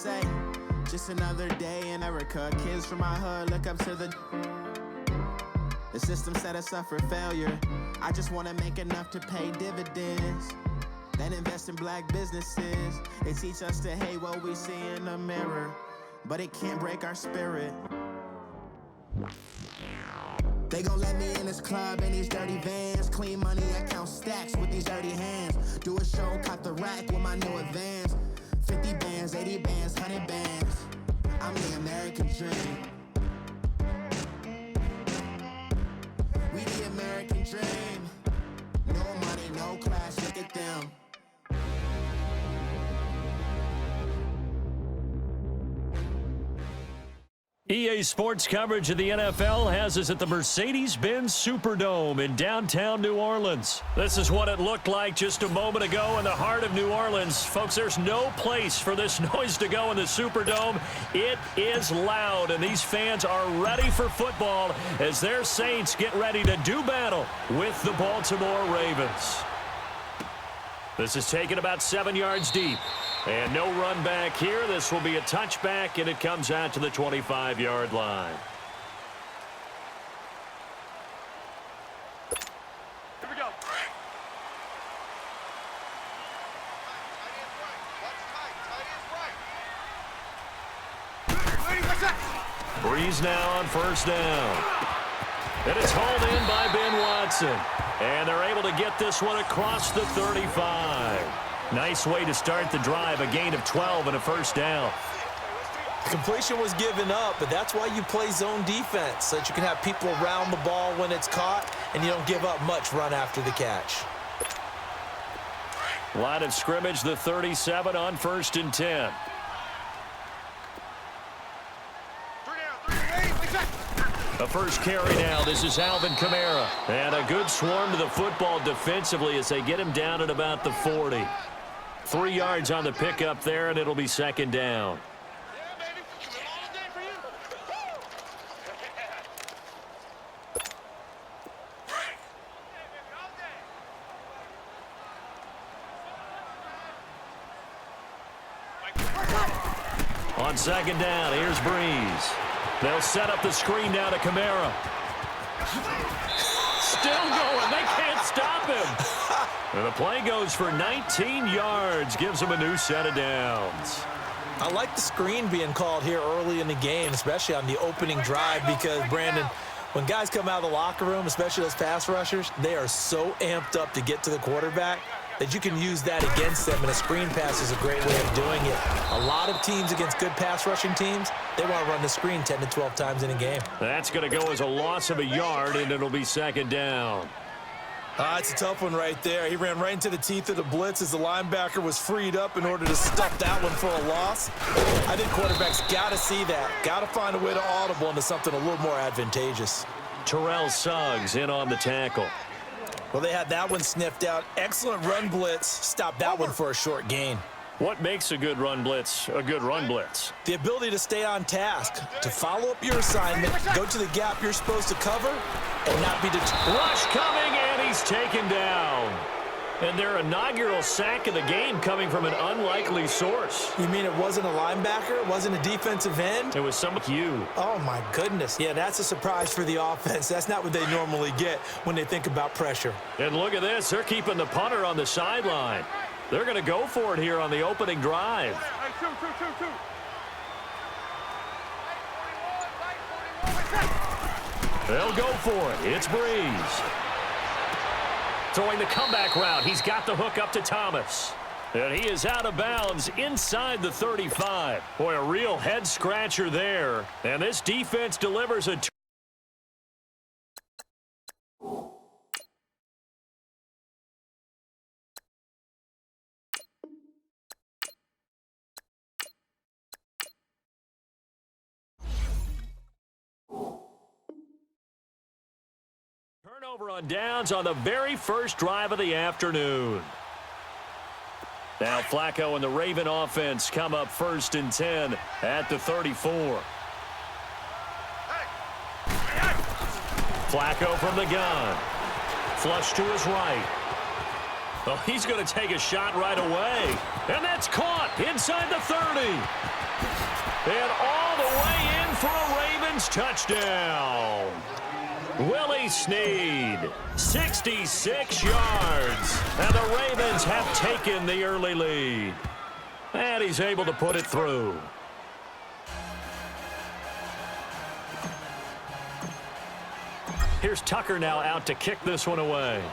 say? Just another day in America. Kids from my hood look up to the system set us up for failure. I just want to make enough to pay dividends, then invest in black businesses. They teach us to hate what we see in the mirror, but it can't break our spirit. They gon' let me in this club in these dirty vans. Clean money, I count stacks with these dirty hands. Do a show, cop the rack with my new advance. 50 bands, 80 bands, 100 bands. I'm the American dream. We the American dream. No money, no class, look at them. EA Sports coverage of the NFL has us at the Mercedes-Benz Superdome in downtown New Orleans. This is what it looked like just a moment ago in the heart of New Orleans. Folks, there's no place for this noise to go in the Superdome. It is loud, and these fans are ready for football as their Saints get ready to do battle with the Baltimore Ravens. This is taken about 7 yards deep. And no run back here. This will be a touchback, and it comes out to the 25-yard line. Here we go. Breeze now on first down. And it's hauled in by Ben Watson. And they're able to get this one across the 35. Nice way to start the drive, a gain of 12 and a first down. The completion was given up, but that's why you play zone defense, so that you can have people around the ball when it's caught, and you don't give up much run after the catch. Line of scrimmage, the 37 on 1st and 10. A first carry now. This is Alvin Kamara. And a good swarm to the football defensively as they get him down at about the 40. 3 yards on the pickup there, and it'll be second down. On second down, here's Breeze. They'll set up the screen now to Kamara. Still going. They can't stop him. And the play goes for 19 yards. Gives him a new set of downs. I like the screen being called here early in the game, especially on the opening drive, because, Brandon, when guys come out of the locker room, especially those pass rushers, they are so amped up to get to the quarterback that you can use that against them, and a screen pass is a great way of doing it. A lot of teams against good pass rushing teams, they want to run the screen 10 to 12 times in a game. That's going to go as a loss of a yard, and it'll be second down. It's a tough one right there. He ran right into the teeth of the blitz as the linebacker was freed up in order to stuff that one for a loss. I think quarterbacks got to see that. Got to find a way to audible into something a little more advantageous. Terrell Suggs in on the tackle. Well, they had that one sniffed out. Excellent run blitz. Stopped that one for a short gain. What makes a good run blitz a good run blitz? The ability to stay on task, to follow up your assignment, go to the gap you're supposed to cover, and not be deterred. Rush coming, and he's taken down. And their inaugural sack of the game coming from an unlikely source. You mean it wasn't a linebacker? It wasn't a defensive end? It was some of you. Oh, my goodness. Yeah, that's a surprise for the offense. That's not what they normally get when they think about pressure. And look at this. They're keeping the punter on the sideline. They're going to go for it here on the opening drive. They'll go for it. It's Breeze. Throwing the comeback route. He's got the hook up to Thomas. And he is out of bounds inside the 35. Boy, a real head-scratcher there. And this defense delivers a turnover on downs on the very first drive of the afternoon. Now Flacco and the Raven offense come up 1st and 10 at the 34. Flacco from the gun. Flush to his right. Oh, he's going to take a shot right away. And that's caught inside the 30. And all the way in for a Ravens touchdown. Willie Snead, 66 yards. And the Ravens have taken the early lead. And he's able to put it through. Here's Tucker now out to kick this one away.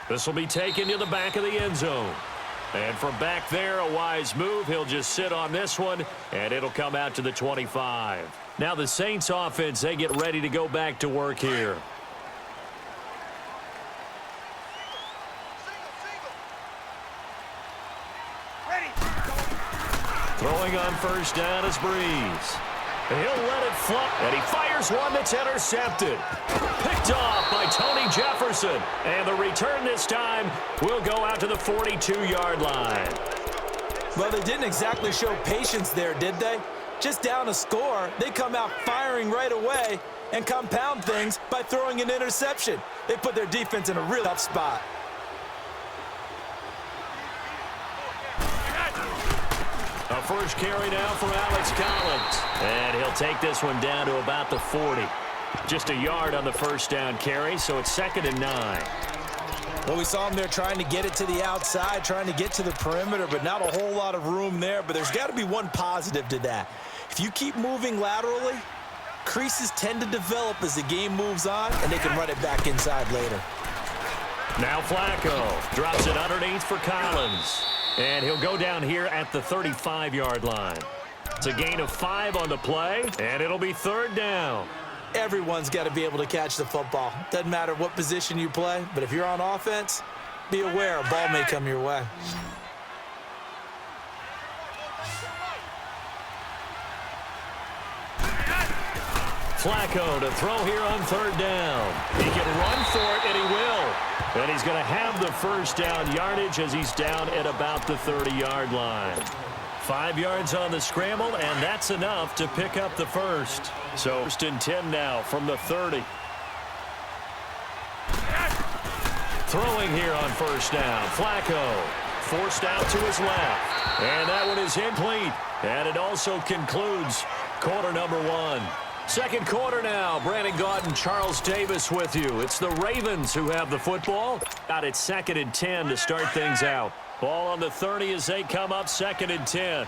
This will be taken to the back of the end zone. And from back there, a wise move. He'll just sit on this one, and it'll come out to the 25. Now the Saints offense, they get ready to go back to work here. Throwing on first down is Breeze. He'll let it fly, and he fires one that's intercepted. Picked off by Tony Jefferson. And the return this time will go out to the 42-yard line. Well, they didn't exactly show patience there, did they? Just down a score, they come out firing right away and compound things by throwing an interception. They put their defense in a real tough spot. A first carry now for Alex Collins. And he'll take this one down to about the 40. Just a yard on the first down carry, so it's 2nd and 9. Well, we saw him there trying to get it to the outside, trying to get to the perimeter, but not a whole lot of room there. But there's got to be one positive to that. If you keep moving laterally, creases tend to develop as the game moves on, and they can run it back inside later. Now Flacco drops it underneath for Collins. And he'll go down here at the 35-yard line. It's a gain of 5 on the play, and it'll be 3rd down. Everyone's got to be able to catch the football. Doesn't matter what position you play, but if you're on offense, be aware a ball may come your way. Flacco to throw here on 3rd down. He can run for it, and he will. And he's going to have the first down yardage as he's down at about the 30-yard line. 5 yards on the scramble, and that's enough to pick up the first. So 1st and 10 now from the 30. Throwing here on first down. Flacco forced out to his left. And that one is incomplete. And it also concludes quarter number 1. Second quarter now. Brandon Gaudin and Charles Davis with you. It's the Ravens who have the football. Got it 2nd and 10 to start things out. Ball on the 30 as they come up 2nd and 10.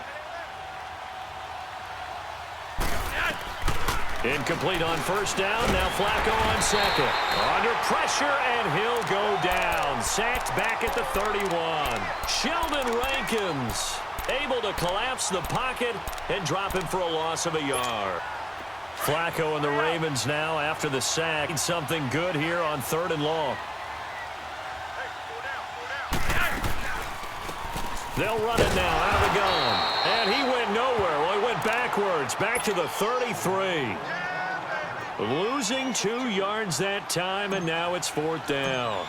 Incomplete on first down. Now Flacco on second. Under pressure, and he'll go down. Sacked back at the 31. Sheldon Rankins able to collapse the pocket and drop him for a loss of a yard. Flacco and the Ravens now after the sack. Something good here on 3rd and long. They'll run it now out of the gun. And he went nowhere. Well, he went backwards. Back to the 33. Losing 2 yards that time, and now it's 4th down.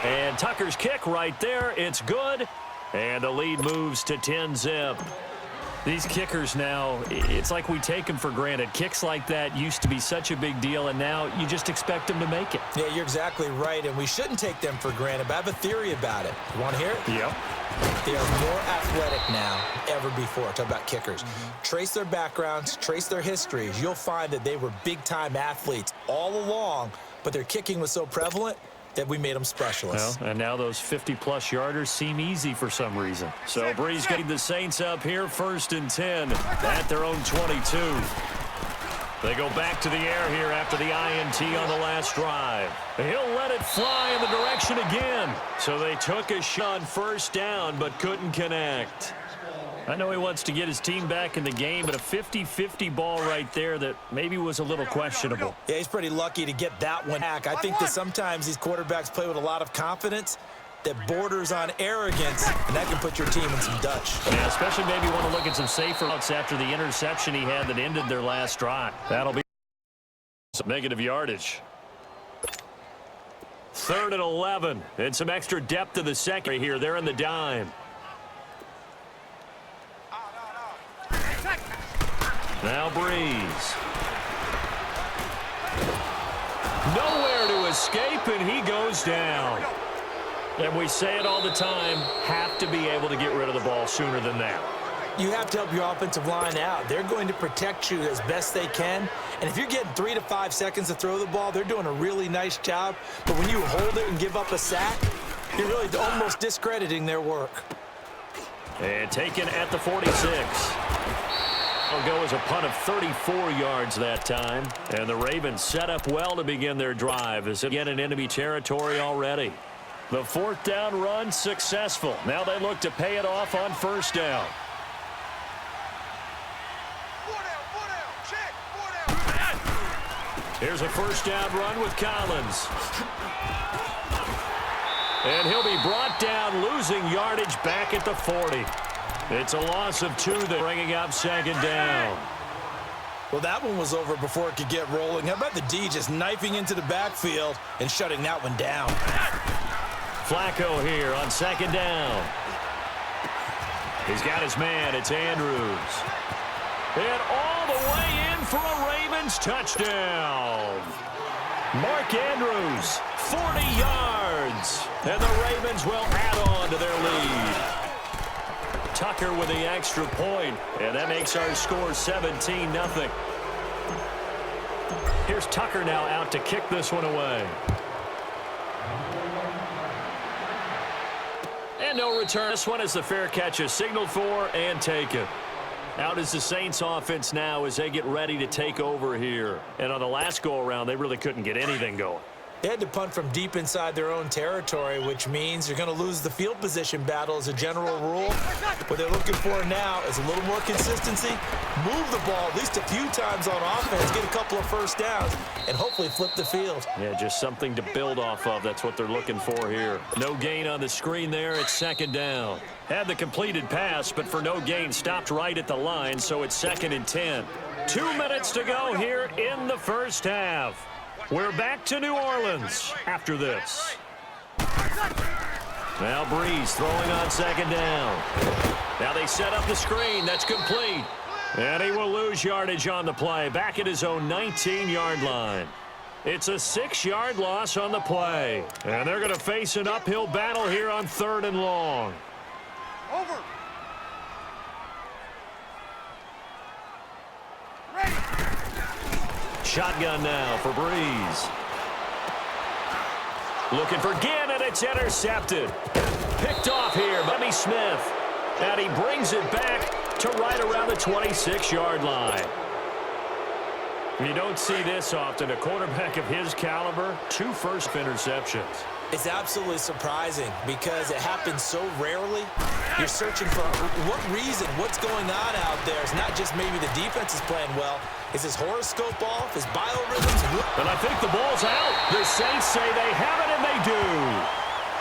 And Tucker's kick right there. It's good. And the lead moves to 10-zip. These kickers now, it's like we take them for granted. Kicks like that used to be such a big deal, and now you just expect them to make it. Yeah, you're exactly right, and we shouldn't take them for granted, but I have a theory about it. You want to hear it? Yep. They are more athletic now than ever before. Talk about kickers. Trace their backgrounds, trace their histories. You'll find that they were big-time athletes all along, but their kicking was so prevalent that we made them specialists. Well, and now those 50-plus yarders seem easy for some reason. So Breeze getting the Saints up here, 1st and 10 at their own 22. They go back to the air here after the INT on the last drive. He'll let it fly in the direction again. So they took a shot on first down but couldn't connect. I know he wants to get his team back in the game, but a 50-50 ball right there that maybe was a little questionable. Yeah, he's pretty lucky to get that one back. I think that sometimes these quarterbacks play with a lot of confidence that borders on arrogance, and that can put your team in some Dutch. Yeah, especially maybe want to look at some safer routes after the interception he had that ended their last drive. That'll be some negative yardage. 3rd and 11, and some extra depth to the secondary here. They're in the dime. Now Breeze. Nowhere to escape, and he goes down. And we say it all the time, have to be able to get rid of the ball sooner than that. You have to help your offensive line out. They're going to protect you as best they can. And if you're getting 3 to 5 seconds to throw the ball, they're doing a really nice job. But when you hold it and give up a sack, you're really almost discrediting their work. And taken at the 46. It'll go as a punt of 34 yards that time. And the Ravens set up well to begin their drive as they get in enemy territory already. The fourth down run successful. Now they look to pay it off on first down. Here's a first down run with Collins. And he'll be brought down, losing yardage back at the 40. It's a loss of 2 there, bringing up second down. Well, that one was over before it could get rolling. How about the D just knifing into the backfield and shutting that one down? Flacco here on second down. He's got his man. It's Andrews. And all the way in for a Ravens touchdown. Mark Andrews, 40 yards. And the Ravens will add on to their lead. Tucker with the extra point, and that makes our score 17-0. Here's Tucker now out to kick this one away. And no return. This one is the fair catch is signaled for and taken. Out is the Saints offense now as they get ready to take over here. And on the last go-around, they really couldn't get anything going. They had to punt from deep inside their own territory, which means you're going to lose the field position battle as a general rule. What they're looking for now is a little more consistency, move the ball at least a few times on offense, get a couple of first downs, and hopefully flip the field. Yeah, just something to build off of. That's what they're looking for here. No gain on the screen there. It's second down. Had the completed pass, but for no gain, stopped right at the line, so it's 2nd and 10. 2 minutes to go here in the first half. We're back to New Orleans after this. Now Breeze throwing on second down. Now they set up the screen. That's complete. And he will lose yardage on the play. Back at his own 19-yard line. It's a 6-yard loss on the play. And they're going to face an uphill battle here on 3rd and long. Over. Shotgun now for Breeze. Looking for Ginn, and it's intercepted. Picked off here by Smith. And he brings it back to right around the 26-yard line. You don't see this often. A quarterback of his caliber, 2 first interceptions. It's absolutely surprising because it happens so rarely. You're searching for what reason, what's going on out there. It's not just maybe the defense is playing well. Is his horoscope off? His biorhythms? And I think the ball's out. The Saints say they have it, and they do.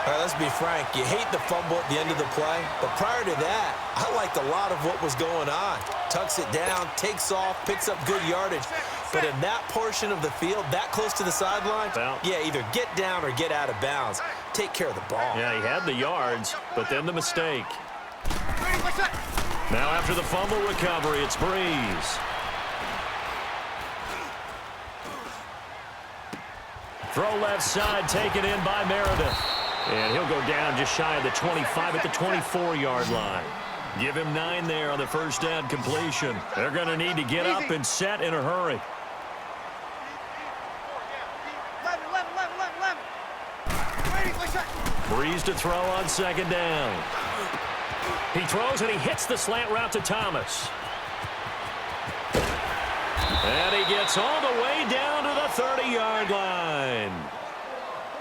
All right, let's be frank. You hate the fumble at the end of the play. But prior to that, I liked a lot of what was going on. Tucks it down, takes off, picks up good yardage. But in that portion of the field, that close to the sideline, yeah, either get down or get out of bounds. Take care of the ball. Yeah, he had the yards, but then the mistake. Now after the fumble recovery, it's Breeze. Throw left side, taken in by Meredith. And he'll go down just shy of the 25 at the 24-yard line. Give him 9 there on the first down completion. They're going to need to get up and set in a hurry. 11. Breeze to throw on second down. He throws and he hits the slant route to Thomas. And he gets all the way down to the 30-yard line.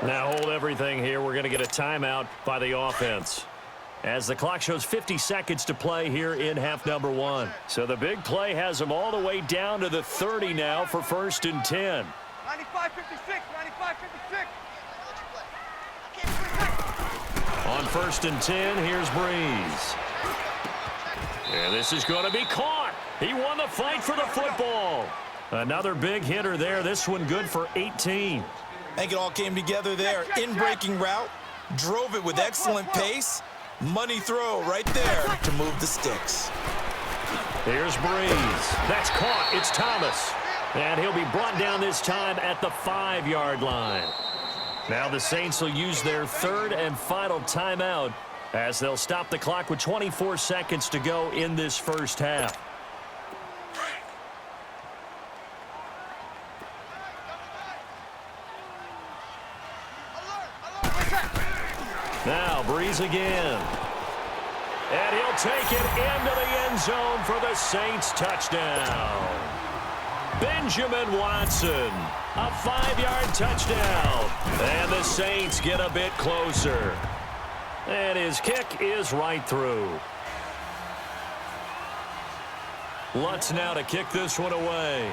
Now hold everything here. We're going to get a timeout by the offense. As the clock shows 50 seconds to play here in half number 1. So the big play has them all the way down to the 30 now for 1st and 10. 95-56. On 1st and 10, here's Breeze. And this is going to be caught. He won the fight for the football. Another big hitter there. This one good for 18. I think it all came together there. In-breaking route, drove it with excellent pace. Money throw right there to move the sticks. Here's Breeze. That's caught. It's Thomas. And he'll be brought down this time at the 5-yard line. Now the Saints will use their third and final timeout as they'll stop the clock with 24 seconds to go in this first half. Now Breeze again. And he'll take it into the end zone for the Saints touchdown. Benjamin Watson, a 5-yard touchdown. And the Saints get a bit closer. And his kick is right through. Lutz now to kick this one away.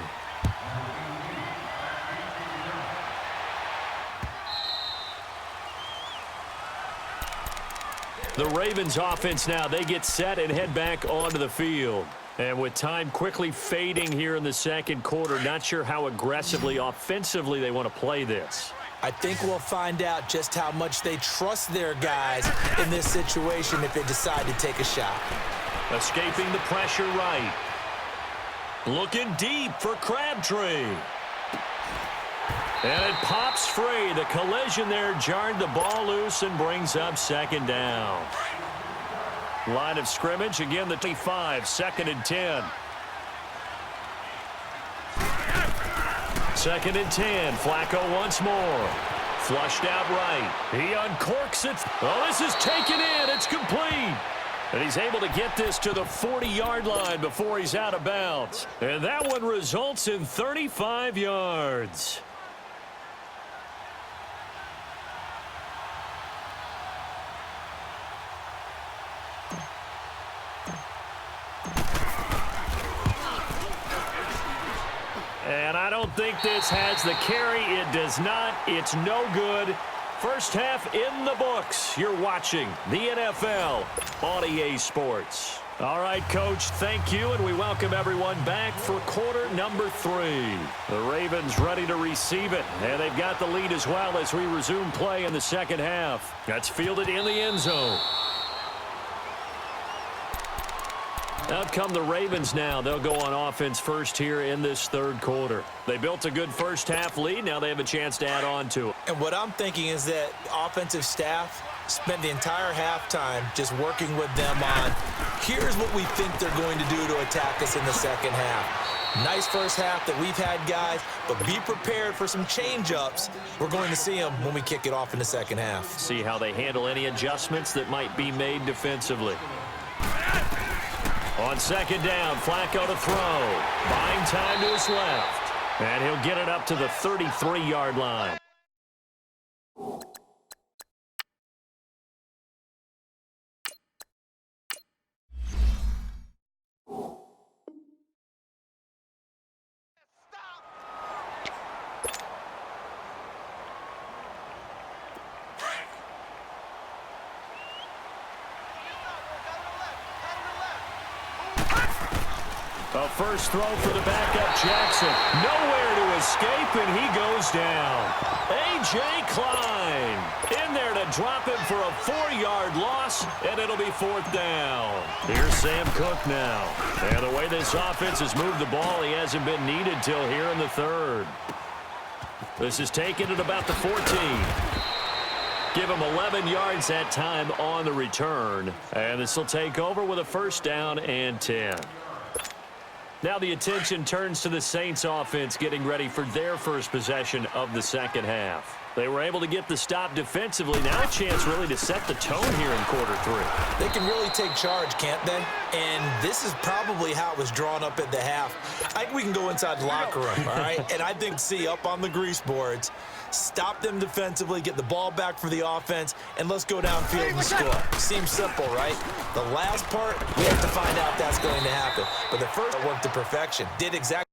The Ravens offense now, they get set and head back onto the field. And with time quickly fading here in the second quarter, not sure how aggressively, offensively they want to play this. I think we'll find out just how much they trust their guys in this situation if they decide to take a shot. Escaping the pressure right. Looking deep for Crabtree. And it pops free. The collision there jarred the ball loose and brings up second down. Line of scrimmage, again the 25, 2nd and 10. 2nd and 10, Flacco once more. Flushed out right. He uncorks it. Oh, this is taken in. It's complete. And he's able to get this to the 40-yard line before he's out of bounds. And that one results in 35 yards. And I don't think this has the carry. It does not. It's no good. First half in the books. You're watching the NFL on EA Sports. All right, Coach, thank you, and we welcome everyone back for quarter number 3. The Ravens ready to receive it, and they've got the lead as well as we resume play in the second half. That's fielded in the end zone. Out come the Ravens now. They'll go on offense first here in this third quarter. They built a good first half lead. Now they have a chance to add on to it. And what I'm thinking is that offensive staff spent the entire halftime just working with them on, here's what we think they're going to do to attack us in the second half. Nice first half that we've had, guys, but be prepared for some change-ups. We're going to see them when we kick it off in the second half. See how they handle any adjustments that might be made defensively. On second down, Flacco to throw. Buying time to his left. And he'll get it up to the 33-yard line. A first throw for the backup Jackson. Nowhere to escape, and he goes down. A.J. Klein in there to drop him for a 4-yard loss, and it'll be 4th down. Here's Sam Cook now. And the way this offense has moved the ball, he hasn't been needed till here in the third. This is taken at about the 14. Give him 11 yards that time on the return. And this will take over with a first down and 10. Now the attention turns to the Saints offense getting ready for their first possession of the second half. They were able to get the stop defensively. Now a chance really to set the tone here in quarter 3. They can really take charge, can't they? And this is probably how it was drawn up at the half. I think we can go inside the locker room, all right? And I think, up on the grease boards, stop them defensively, get the ball back for the offense, and let's go downfield and score. Seems simple, right? The last part, we have to find out if that's going to happen. But the first worked to perfection. Did exactly.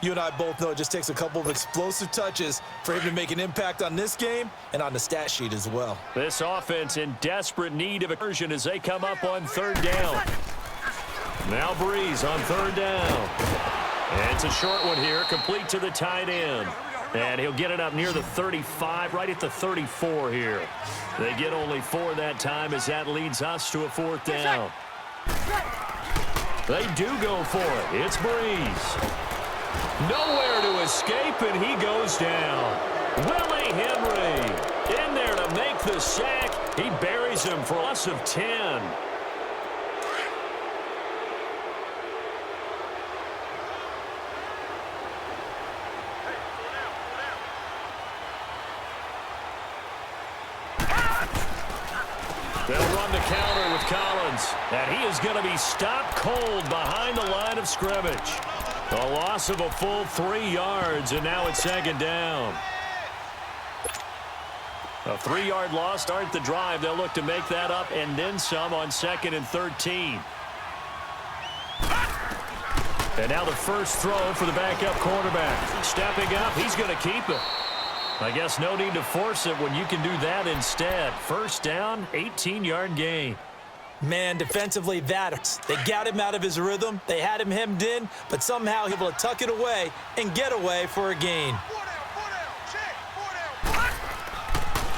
You and I both know it just takes a couple of explosive touches for him to make an impact on this game and on the stat sheet as well. This offense in desperate need of a conversion as they come up on 3rd down. Now Breeze on 3rd down. And it's a short one here, complete to the tight end. And he'll get it up near the 35, right at the 34 here. They get only 4 that time as that leads us to a 4th down. They do go for it. It's Breeze. Nowhere to escape, and he goes down. Willie Henry in there to make the sack. He buries him for a loss of 10. They'll run the counter with Collins, and he is going to be stopped cold behind the line of scrimmage. A loss of a full 3 yards, and now it's second down. A 3-yard loss start the drive. They'll look to make that up and then some on 2nd and 13. And now the first throw for the backup quarterback. Stepping up, he's going to keep it. I guess no need to force it when you can do that instead. First down, 18-yard gain. Man, defensively, they got him out of his rhythm. They had him hemmed in, but somehow able to tuck it away and get away for a gain.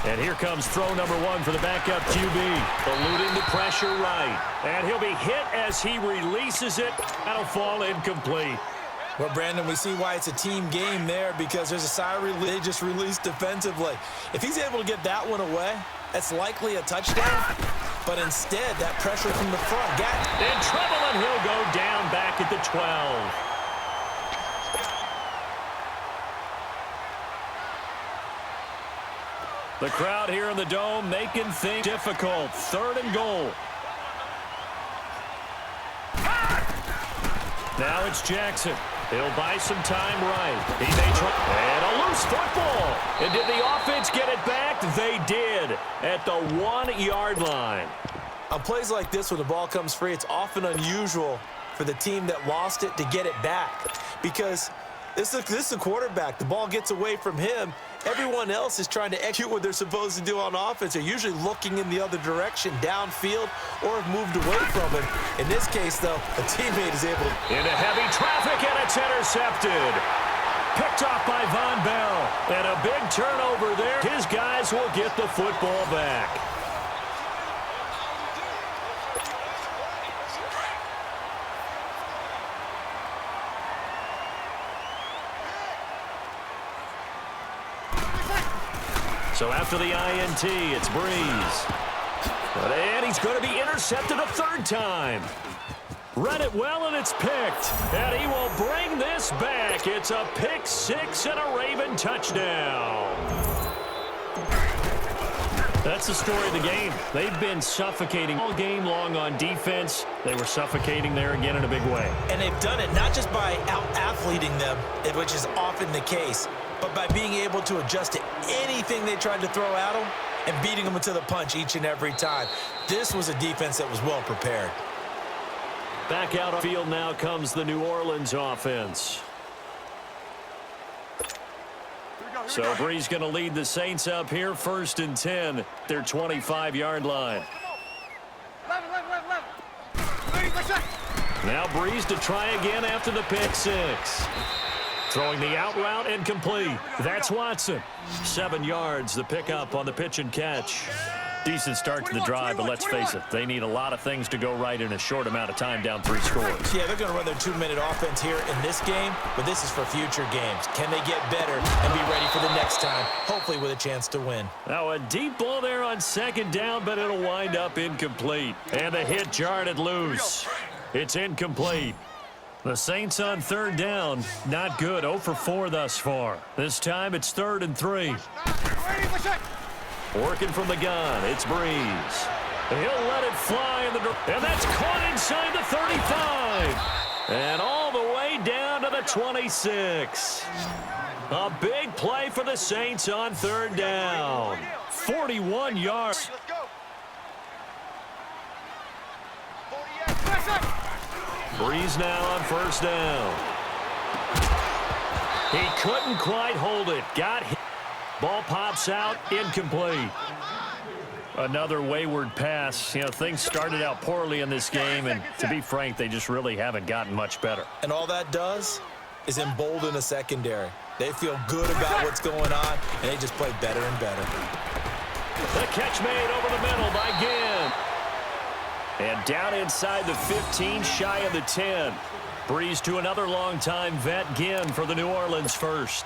And here comes throw number 1 for the backup QB. Eluding the pressure right. And he'll be hit as he releases it. That'll fall incomplete. Well, Brandon, we see why it's a team game there because there's a sigh of relief they just released defensively. If he's able to get that one away, that's likely a touchdown. But instead, that pressure from the front got in trouble, and he'll go down back at the 12. The crowd here in the Dome making things difficult. 3rd and goal. Now it's Jackson. He'll buy some time right. He may try. And a loose football. And did the offense get it back? They did at the 1-yard line. On plays like this, when the ball comes free, it's often unusual for the team that lost it to get it back. Because this is a quarterback. The ball gets away from him. Everyone else is trying to execute what they're supposed to do on offense. They're usually looking in the other direction, downfield, or have moved away from him. In this case, though, a teammate is able to... Into heavy traffic, and it's intercepted. Picked off by Von Bell. And a big turnover there. His guys will get the football back. So after the INT, it's Breeze. And he's going to be intercepted a 3rd time. Read it well, and it's picked. And he will bring this back. It's a pick 6 and a Raven touchdown. That's the story of the game. They've been suffocating all game long on defense. They were suffocating there again in a big way. And they've done it not just by out-athleting them, which is often the case, but by being able to adjust to anything they tried to throw at them and beating them to the punch each and every time. This was a defense that was well prepared. Back out on field now comes the New Orleans offense. So Breeze going to lead the Saints up here, 1st and 10, their 25-yard line. Now Breeze to try again after the pick 6. Throwing the out route incomplete. That's Watson. 7 yards, the pickup on the pitch and catch. Decent start to the drive, but let's face it, they need a lot of things to go right in a short amount of time, down 3 scores. Yeah, they're going to run their 2-minute offense here in this game, but this is for future games. Can they get better and be ready for the next time, hopefully with a chance to win? Now a deep ball there on 2nd down, but it'll wind up incomplete. And the hit jarred it loose. It's incomplete. The Saints on 3rd down, not good, 0 for 4 thus far. This time it's 3rd and 3. Working from the gun, it's Breeze. He'll let it fly, and that's caught inside the 35. And all the way down to the 26. A big play for the Saints on 3rd down. 41 yards. Breeze now on 1st down. He couldn't quite hold it. Got hit. Ball pops out, incomplete. Another wayward pass. You know, things started out poorly in this game, and to be frank, they just really haven't gotten much better. And all that does is embolden a secondary. They feel good about what's going on, and they just play better and better. The catch made over the middle by Ginn. And down inside the 15, shy of the 10. Breeze to another long-time vet, Ginn, for the New Orleans first.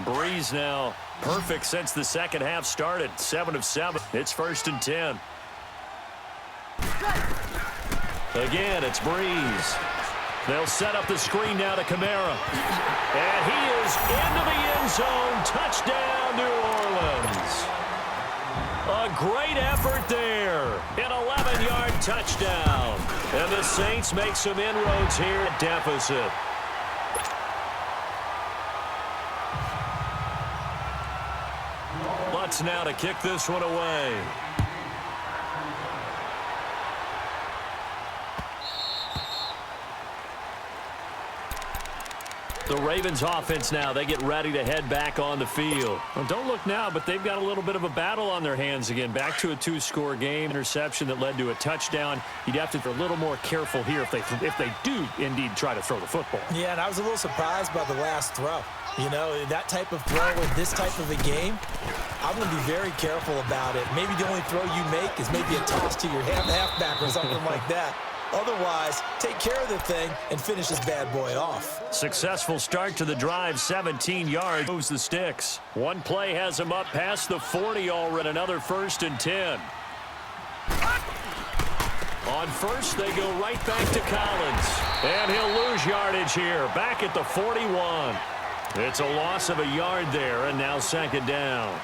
Breeze now Perfect since the second half started. 7 of 7. It's 1st and 10. Again, it's Breeze. They'll set up the screen now to Kamara. And he is into the end zone. Touchdown, New Orleans. A great effort there. An 11-yard touchdown. And the Saints make some inroads here at deficit. Lutz now to kick this one away. The Ravens offense now, they get ready to head back on the field. Well, don't look now, but they've got a little bit of a battle on their hands again. Back to a 2-score game. Interception that led to a touchdown. You'd have to be a little more careful here if they do indeed try to throw the football. Yeah, and I was a little surprised by the last throw. You know, that type of throw in this type of a game, I'm going to be very careful about it. Maybe the only throw you make is maybe a toss to your halfback or something like that. Otherwise, take care of the thing and finish this bad boy off. Successful start to the drive, 17 yards, moves the sticks. One play has him up past the 40 already, another 1st and 10. On first, they go right back to Collins. And he'll lose yardage here, back at the 41. It's a loss of a yard there, and now 2nd down.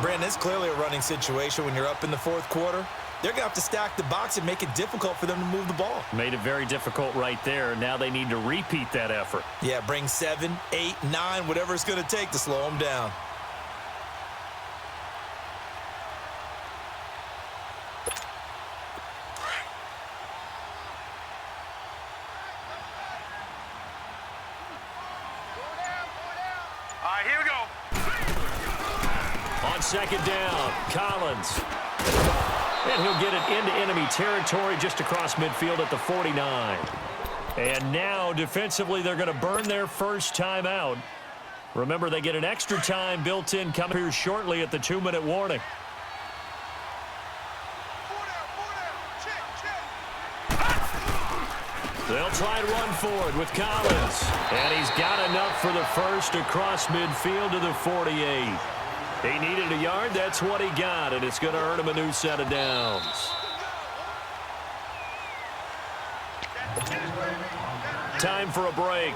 Brandon, it's clearly a running situation when you're up in the 4th quarter. They're going to have to stack the box and make it difficult for them to move the ball. Made it very difficult right there. Now they need to repeat that effort. Yeah, bring 7, 8, 9, whatever it's going to take to slow them down. All right, here we go. On 2nd down, Collins. And he'll get it into enemy territory just across midfield at the 49. And now, defensively, they're going to burn their first timeout. Remember, they get an extra time built in coming here shortly at the 2-minute warning. They'll try and run forward with Collins. And he's got enough for the first across midfield to the 48. He needed a yard. That's what he got, and it's going to earn him a new set of downs. Time for a break.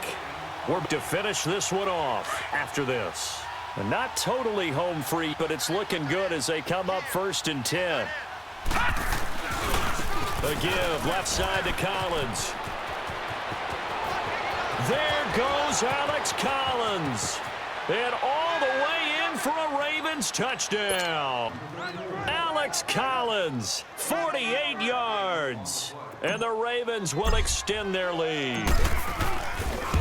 We're to finish this one off after this. And not totally home free, but it's looking good as they come up 1st and 10. A give left side to Collins. There goes Alex Collins. And all the way in for a Ravens touchdown. Alex Collins, 48 yards. And the Ravens will extend their lead.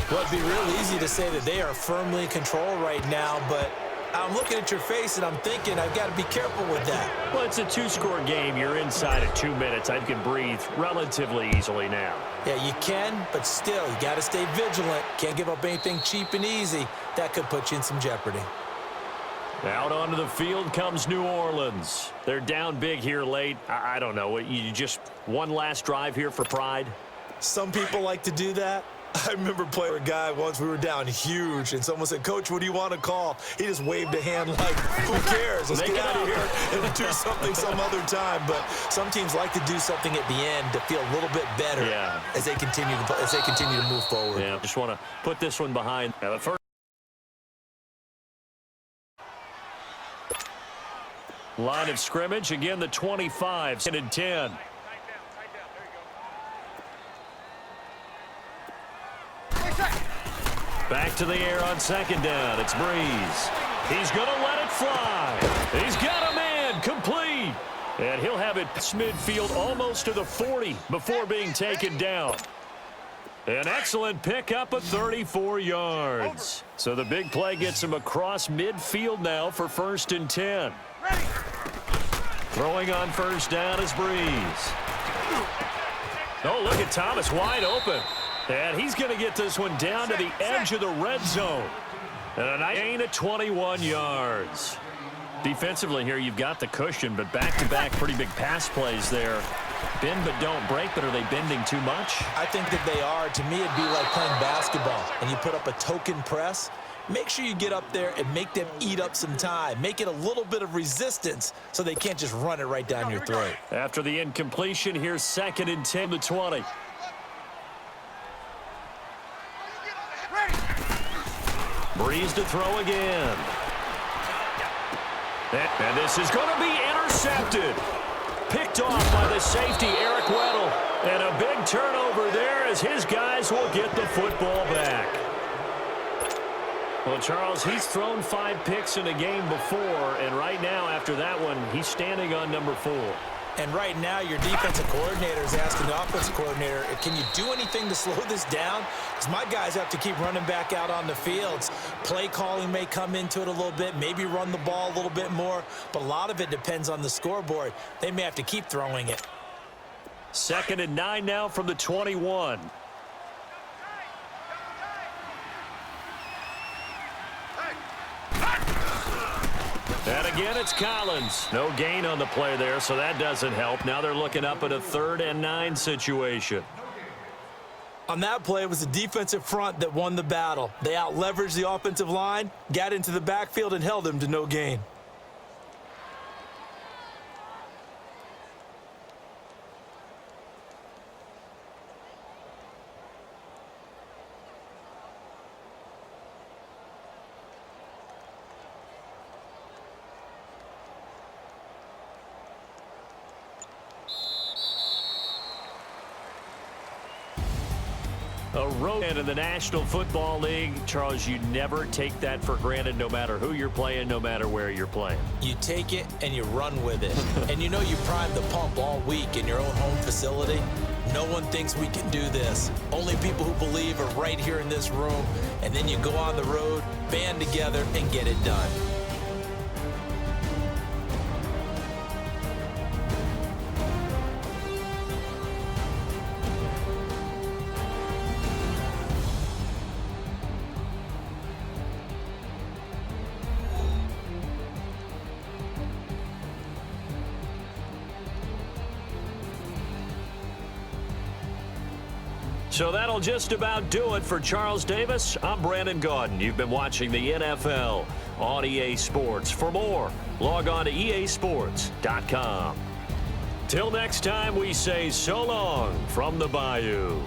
Well, it'd be real easy to say that they are firmly in control right now, but I'm looking at your face and I'm thinking I've got to be careful with that. Well, it's a 2-score game. You're inside of 2 minutes. I can breathe relatively easily now. Yeah, you can, but still, you got to stay vigilant. Can't give up anything cheap and easy. That could put you in some jeopardy. Out onto the field comes New Orleans. They're down big here late. I don't know. You just one last drive here for pride? Some people like to do that. I remember playing with a guy once. We were down huge, and someone said, "Coach, what do you want to call?" He just waved a hand like, "Who cares? Let's get out of here and do something some other time." But some teams like to do something at the end to feel a little bit better as they continue to move forward. Yeah, just want to put this one behind. The first line of scrimmage again, the 25, 2nd and 10. Back to the air on 2nd down. It's Breeze. He's going to let it fly. He's got a man complete. And he'll have it midfield almost to the 40 before being taken down. An excellent pickup of 34 yards. So the big play gets him across midfield now for 1st and 10. Throwing on 1st down is Breeze. Oh, look at Thomas wide open. And he's going to get this one down to the edge of the red zone. And a nice gain of 21 yards. Defensively here, you've got the cushion, but back-to-back pretty big pass plays there. Bend but don't break, but are they bending too much? I think that they are. To me, it'd be like playing basketball, and you put up a token press. make sure you get up there and make them eat up some time. Make it a little bit of resistance so they can't just run it right down your throat. After the incompletion, here's 2nd and 10 to 20. Breeze to throw again. And this is going to be intercepted. Picked off by the safety, Eric Weddle. And a big turnover there as his guys will get the football back. Well, Charles, he's thrown 5 picks in a game before, and right now, after that one, he's standing on number 4. And right now, your defensive coordinator is asking the offensive coordinator, can you do anything to slow this down? Because my guys have to keep running back out on the fields. Play calling may come into it a little bit, maybe run the ball a little bit more, but a lot of it depends on the scoreboard. They may have to keep throwing it. 2nd and 9 now from the 21. And again, it's Collins. No gain on the play there, so that doesn't help. Now they're looking up at a 3rd and 9 situation. On that play, it was the defensive front that won the battle. They out-leveraged the offensive line, got into the backfield, and held them to no gain. A road in the National Football League. Charles, you never take that for granted no matter who you're playing, no matter where you're playing. You take it and you run with it. And you know you primed the pump all week in your own home facility. No one thinks we can do this. Only people who believe are right here in this room. And then you go on the road, band together, and get it done. So that'll just about do it for Charles Davis. I'm Brandon Gaudin. You've been watching the NFL on EA Sports. For more, log on to easports.com. Till next time, we say so long from the Bayou.